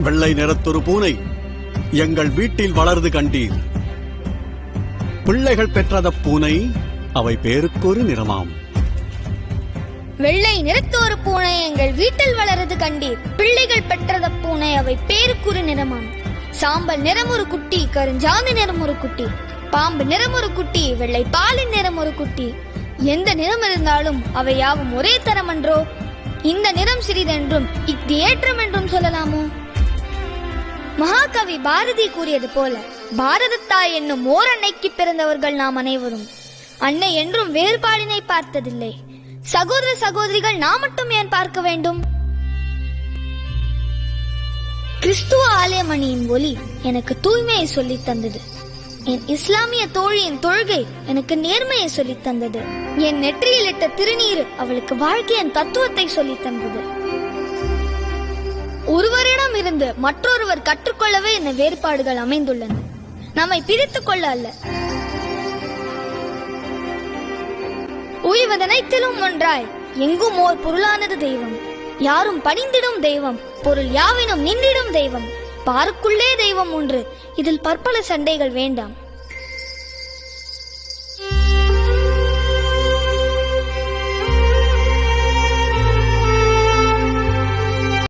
வெள்ளை நிறத்தொரு பூனை எங்கள் வீட்டில் வளர்ந்து கண்டீர். பிள்ளைகள் பெற்றத பூனை அவை பேருக்கொரு நிறமாம். வெள்ளை நிறத்தொரு பூனை எங்கள் வீட்டில் வளர்ந்து கண்டீர். பிள்ளைகள் பெற்றத பூனை அவை பேருக்குறு நிறமாம். சாம்பல் நிறம் ஒரு குட்டி, கருஞ்சாந்து நிறம் ஒரு குட்டி, பாம்பு நிறம் ஒரு குட்டி, வெள்ளை பாலின் நிறம் ஒரு குட்டி. எந்த நிறம் இருந்தாலும் அவை யாவும் ஒரே தரம் என்றோ? இந்த நிறம் சிறிதென்றும் இஃது ஏற்றம் என்றும் சொல்லலாமோ? மகாகவி பாரதி கூறியது போல, பாரதத்தாய் என்னும் ஓர் அன்னைக்கு பிறந்தவர்கள் நாம் அனைவரும். அன்னை என்றும் வேறுபாடினை பார்த்ததில்லை. சகோதர சகோதரிகள் நாம் மட்டும் ஏன் பார்க்க வேண்டும்? கிறிஸ்துவ ஆலயமணியின் ஒளி எனக்கு தூய்மையை சொல்லித் தந்தது. என் இஸ்லாமிய தோழியின் தொழுகை எனக்கு நேர்மையை சொல்லித் தந்தது. என் நெற்றியில் இட்ட திருநீர் அவளுக்கு வாழ்க்கையின் தத்துவத்தை சொல்லித் தந்தது. ஒருவரிடம் இருந்து மற்றொருவர் கற்றுக்கொள்ளவே இந்த வேறுபாடுகள் அமைந்துள்ளன, நம்மை பிரித்துக் கொள்ள அல்ல. உய்வதனைத்திலும் ஒன்றாய் எங்கும் ஓர் பொருளானது தெய்வம். யாரும் பணிந்திடும் தெய்வம், பொருள் யாவினும் நின்றிடும் தெய்வம். பாருக்குள்ளே தெய்வம் ஒன்று, இதில் பற்பல சண்டைகள் வேண்டாம்.